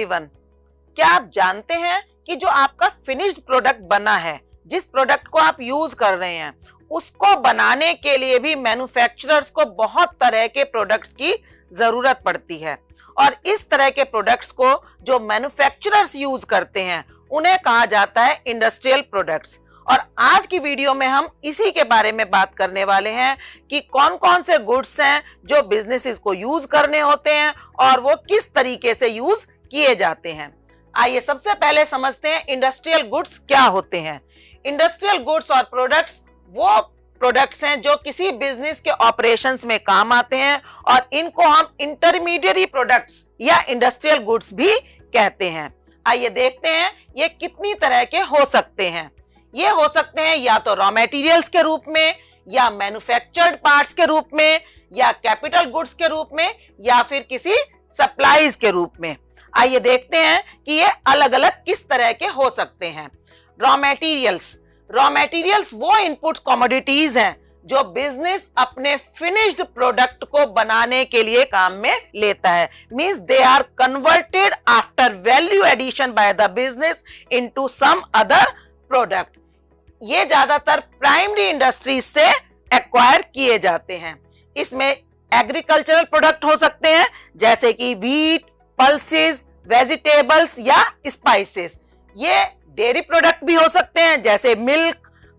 Everyone, क्या आप जानते हैं कि जो आपका फिनिश्ड प्रोडक्ट बना है, जिस प्रोडक्ट को आप यूज कर रहे हैं, उसको बनाने के लिए भी मैन्युफैक्चरर्स को बहुत तरह के प्रोडक्ट्स की जरूरत पड़ती है। और इस तरह के प्रोडक्ट्स को जो मैन्युफैक्चरर्स यूज करते हैं उन्हें कहा जाता है इंडस्ट्रियल प्रोडक्ट्स। और आज की वीडियो में हम इसी के बारे में बात करने वाले हैं कि कौन कौन से गुड्स हैं जो बिजनेसेस को यूज करने होते हैं और वो किस तरीके से यूज किए जाते हैं। आइए सबसे पहले समझते हैं इंडस्ट्रियल गुड्स क्या होते हैं। इंडस्ट्रियल गुड्स और प्रोडक्ट्स वो प्रोडक्ट्स हैं जो किसी बिजनेस के ऑपरेशंस में काम आते हैं और इनको हम इंटरमीडिएट प्रोडक्ट्स या इंडस्ट्रियल गुड्स भी कहते हैं। आइए देखते हैं ये कितनी तरह के हो सकते हैं। ये हो सकते हैं या तो रॉ मटेरियल्स के रूप में, या मैन्युफैक्चर्ड पार्ट्स के रूप में, या कैपिटल गुड्स के रूप में, या फिर किसी सप्लाईज के रूप में। आइए देखते हैं कि ये अलग अलग किस तरह के हो सकते हैं। रॉ मटेरियल्स वो इनपुट कमोडिटीज हैं जो बिजनेस अपने फिनिश्ड प्रोडक्ट को बनाने के लिए काम में लेता है। Means they are converted after value addition by the business into some other product. ये ज्यादातर प्राइमरी इंडस्ट्रीज से एक्वायर किए जाते हैं। इसमें एग्रीकल्चरल प्रोडक्ट हो सकते हैं जैसे कि व्हीट, पल्सेस, वेजिटेबल्स या स्पाइसेस। ये डेयरी प्रोडक्ट भी हो सकते हैं जैसे मिल्क,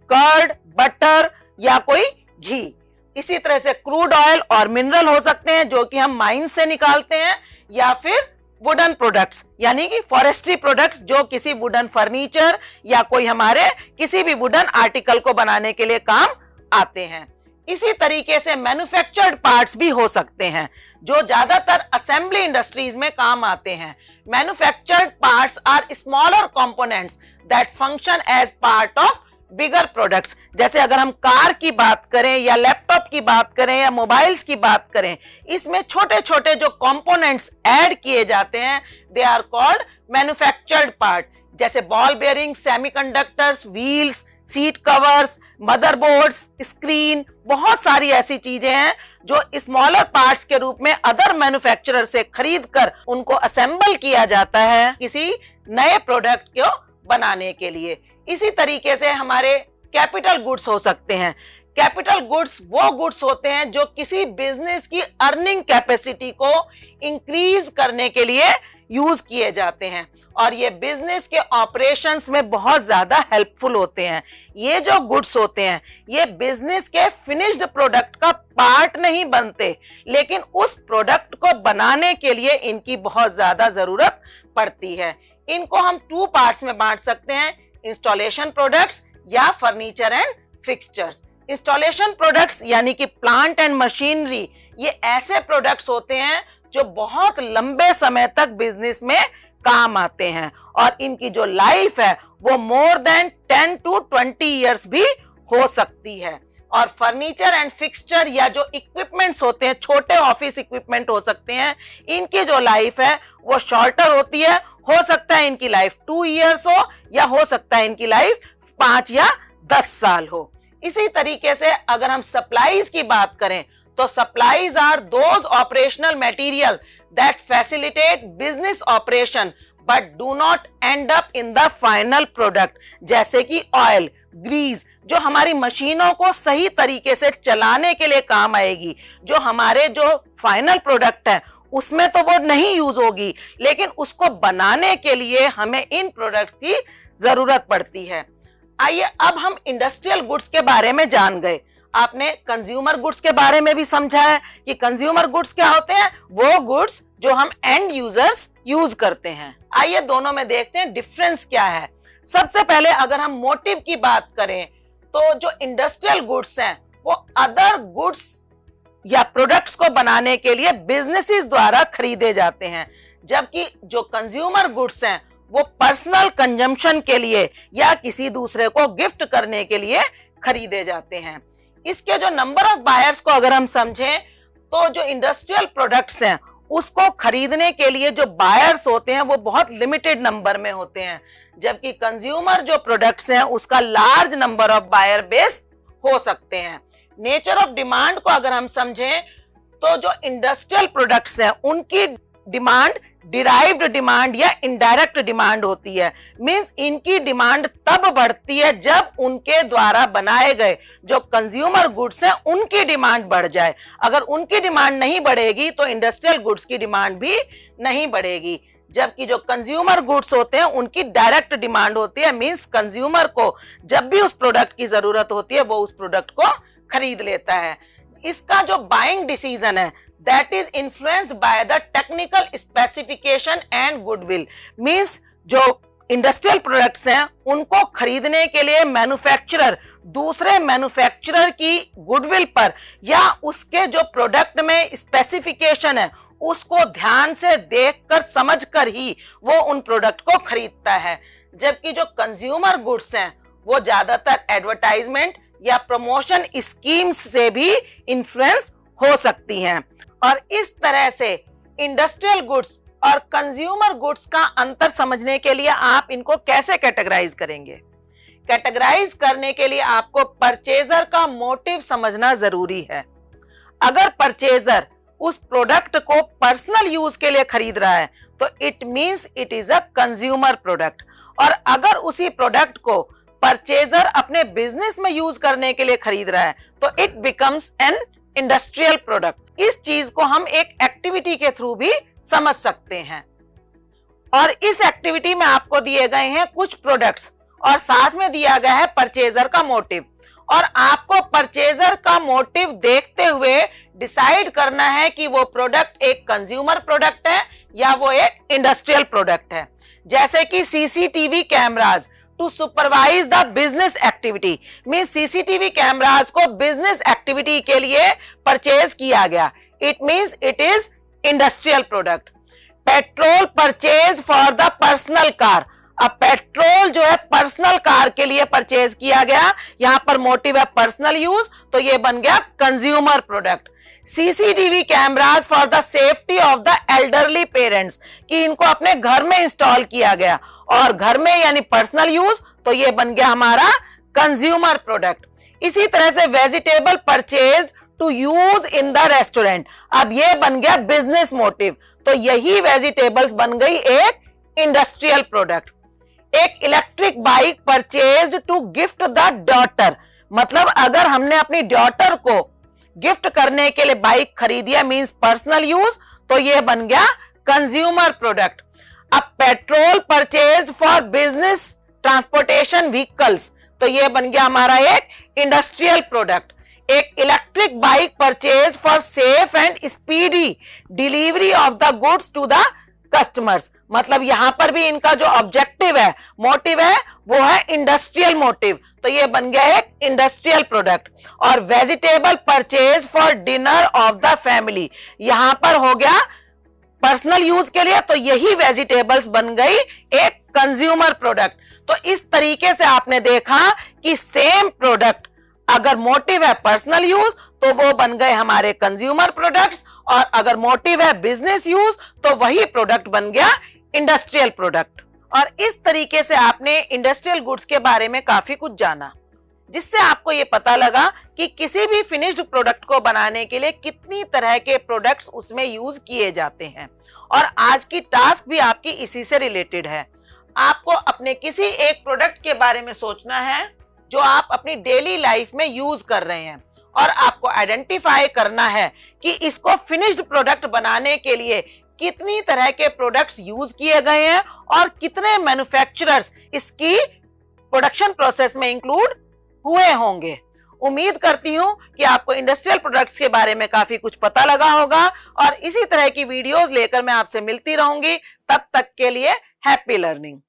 कर्ड, बटर या कोई घी। इसी तरह से क्रूड ऑयल और मिनरल हो सकते हैं जो कि हम माइन से निकालते हैं, या फिर वुडन प्रोडक्ट्स यानी कि फॉरेस्ट्री प्रोडक्ट्स जो किसी वुडन फर्नीचर या कोई हमारे किसी भी वुडन आर्टिकल को बनाने के लिए काम आते हैं। इसी तरीके से मैन्युफैक्चर्ड पार्ट्स भी हो सकते हैं जो ज्यादातर असेंबली इंडस्ट्रीज में काम आते हैं। Manufactured parts are smaller components that function as part of bigger products. जैसे अगर हम कार की बात करें या लैपटॉप की बात करें या मोबाइल्स की बात करें, इसमें छोटे छोटे जो कंपोनेंट्स ऐड किए जाते हैं they are called manufactured part. जैसे ball bearing, semiconductors, wheels, seat covers, motherboards, screen, बहुत सारी ऐसी चीजें हैं जो स्मॉलर पार्ट्स के रूप में अदर मैन्युफैक्चरर से खरीद कर उनको असेंबल किया जाता है किसी नए प्रोडक्ट को बनाने के लिए। इसी तरीके से हमारे कैपिटल गुड्स हो सकते हैं। कैपिटल गुड्स वो गुड्स होते हैं जो किसी बिजनेस की अर्निंग कैपेसिटी को इंक्रीज करने के लिए यूज किए जाते हैं और ये बिजनेस के ऑपरेशंस में बहुत ज्यादा हेल्पफुल होते हैं। ये जो गुड्स होते हैं ये बिजनेस के फिनिश्ड प्रोडक्ट का पार्ट नहीं बनते, लेकिन उस प्रोडक्ट को बनाने के लिए इनकी बहुत ज्यादा जरूरत पड़ती है। इनको हम टू पार्ट्स में बांट सकते हैं, इंस्टॉलेशन प्रोडक्ट्स या furniture and fixtures. Installation products यानी कि प्लांट एंड मशीनरी, ये ऐसे प्रोडक्ट्स होते हैं जो बहुत लंबे समय तक बिजनेस में काम आते हैं और इनकी जो लाइफ है वो मोर देन 10 to 20 इयर्स भी हो सकती है। और फर्नीचर एंड फिक्सचर या जो इक्विपमेंट्स होते हैं, छोटे ऑफिस इक्विपमेंट हो सकते हैं, इनकी जो लाइफ है वो शॉर्टर होती है। हो सकता है इनकी लाइफ 2 इयर्स हो या हो सकता है इनकी लाइफ 5 या 10 साल हो। इसी तरीके से अगर हम सप्लाईज की बात करें तो supplies are those operational material that facilitate business operation but do not end up in the final product. जैसे कि ऑयल, ग्रीस जो हमारी मशीनों को सही तरीके से चलाने के लिए काम आएगी, जो हमारे जो फाइनल प्रोडक्ट है उसमें तो वो नहीं यूज होगी, लेकिन उसको बनाने के लिए हमें इन प्रोडक्ट की जरूरत पड़ती है। आइए अब हम इंडस्ट्रियल गुड्स के बारे में जान गए। आपने कंज्यूमर गुड्स के बारे में भी समझा है कि कंज्यूमर गुड्स क्या होते हैं, वो गुड्स जो हम एंड यूजर्स यूज करते हैं। आइए दोनों में देखते हैं डिफरेंस क्या है। सबसे पहले अगर हम मोटिव की बात करें तो जो इंडस्ट्रियल गुड्स हैं वो अदर गुड्स या प्रोडक्ट्स को बनाने के लिए बिजनेसेस द्वारा खरीदे जाते हैं, जबकि जो कंज्यूमर गुड्स हैं वो पर्सनल कंजम्पशन के लिए या किसी दूसरे को गिफ्ट करने के लिए खरीदे जाते हैं। इसके जो नंबर ऑफ बायर्स को अगर हम समझें तो जो इंडस्ट्रियल प्रोडक्ट्स हैं उसको खरीदने के लिए जो बायर्स होते हैं वो बहुत लिमिटेड नंबर में होते हैं, जबकि कंज्यूमर जो प्रोडक्ट्स हैं उसका large number of buyer base हो सकते हैं। नेचर ऑफ डिमांड को अगर हम समझें तो जो इंडस्ट्रियल प्रोडक्ट्स हैं उनकी डिमांड डिराइव्ड डिमांड या इनडायरेक्ट डिमांड होती है। मींस इनकी डिमांड तब बढ़ती है जब उनके द्वारा बनाए गए जो कंज्यूमर गुड्स हैं उनकी डिमांड बढ़ जाए। अगर उनकी डिमांड नहीं बढ़ेगी तो इंडस्ट्रियल गुड्स की डिमांड भी नहीं बढ़ेगी। जबकि जो कंज्यूमर गुड्स होते हैं उनकी डायरेक्ट डिमांड होती है। मींस कंज्यूमर को जब भी उस प्रोडक्ट की जरूरत होती है वो उस प्रोडक्ट को खरीद लेता है। इसका जो बाइंग डिसीजन है that is influenced by the technical specification and goodwill। Means जो इंडस्ट्रियल प्रोडक्ट्स हैं उनको खरीदने के लिए मैन्युफैक्चरर दूसरे मैन्युफैक्चरर की गुडविल पर या उसके जो प्रोडक्ट में स्पेसिफिकेशन है उसको ध्यान से देखकर समझकर ही वो उन प्रोडक्ट को खरीदता है। जबकि जो कंज्यूमर गुड्स हैं वो ज्यादातर एडवर्टाइजमेंट या प्रमोशन स्कीम्स से भी इन्फ्लुएंस हो सकती हैं। और इस तरह से इंडस्ट्रियल गुड्स और कंज्यूमर गुड्स का अंतर समझने के लिए आप इनको कैसे कैटेगराइज करेंगे? कैटेगराइज करने के लिए आपको परचेजर का मोटिव समझना जरूरी है। अगर परचेजर उस प्रोडक्ट को पर्सनल यूज के लिए खरीद रहा है तो it means it is a consumer product. और अगर उसी प्रोडक्ट को परचेजर अपने बिजनेस में यूज करने के लिए खरीद रहा है तो it becomes an industrial product. इस चीज को हम एक एक्टिविटी के थ्रू भी समझ सकते हैं। और इस एक्टिविटी में आपको दिए गए हैं कुछ प्रोडक्ट्स और साथ में दिया गया है परचेजर का मोटिव। और आपको परचेजर का मोटिव देखते हुए डिसाइड करना है कि वो प्रोडक्ट एक कंज्यूमर प्रोडक्ट है या वो एक इंडस्ट्रियल प्रोडक्ट है। जैसे कि CCTV cameras to supervise the business activity. Means CCTV cameras को बिजनेस एक्टिविटी के लिए परचेज किया गया। It means it is industrial product. Petrol purchase for the personal car. अब पेट्रोल जो है पर्सनल कार के लिए परचेज किया गया, यहां पर मोटिव है पर्सनल यूज, तो ये बन गया consumer product. CCTV cameras for the safety of the elderly parents, कि इनको अपने घर में इंस्टॉल किया गया और घर में यानी पर्सनल यूज, तो ये बन गया हमारा कंज्यूमर प्रोडक्ट। इसी तरह से vegetable purchase to use in the restaurant, अब ये बन गया बिजनेस मोटिव, तो यही वेजिटेबल्स बन गई एक इंडस्ट्रियल प्रोडक्ट। एक electric bike purchased to gift the daughter, मतलब अगर हमने अपनी डॉटर को गिफ्ट करने के लिए बाइक खरीदी मींस पर्सनल यूज, तो ये बन गया कंज्यूमर प्रोडक्ट। अब petrol purchased for business transportation vehicles, तो ये बन गया हमारा एक इंडस्ट्रियल प्रोडक्ट। एक electric bike purchase for safe and speedy delivery of the goods to the customers, मतलब यहां पर भी इनका जो ऑब्जेक्टिव है, मोटिव है, वो है इंडस्ट्रियल मोटिव, तो ये बन गया एक इंडस्ट्रियल प्रोडक्ट। और vegetable purchase for dinner of the family, यहां पर हो गया पर्सनल यूज के लिए, तो यही वेजिटेबल्स बन गई एक कंज्यूमर प्रोडक्ट। तो इस तरीके से आपने देखा कि सेम प्रोडक्ट अगर मोटिव है पर्सनल यूज तो वो बन गए हमारे कंज्यूमर प्रोडक्ट्स, और अगर मोटिव है बिजनेस यूज तो वही प्रोडक्ट बन गया इंडस्ट्रियल प्रोडक्ट। और इस तरीके से आपने इंडस्ट्रियल गुड्स के बारे में काफी कुछ जाना, जिससे आपको ये पता लगा कि किसी भी फिनिश्ड प्रोडक्ट को बनाने के लिए कितनी तरह के प्रोडक्ट्स उसमें यूज किए जाते हैं। और आज की टास्क भी आपकी इसी से रिलेटेड है। आपको अपने किसी एक प्रोडक्ट के बारे में सोचना है जो आप अपनी डेली लाइफ में यूज कर रहे हैं, और आपको आइडेंटिफाई करना है कि इसको फिनिश्ड प्रोडक्ट बनाने के लिए कितनी तरह के प्रोडक्ट्स यूज किए गए हैं और कितने मैन्युफैक्चरर्स इसकी प्रोडक्शन प्रोसेस में इंक्लूड हुए होंगे। उम्मीद करती हूं कि आपको इंडस्ट्रियल प्रोडक्ट्स के बारे में काफी कुछ पता लगा होगा, और इसी तरह की वीडियोस लेकर मैं आपसे मिलती रहूंगी। तब तक के लिए हैप्पी लर्निंग।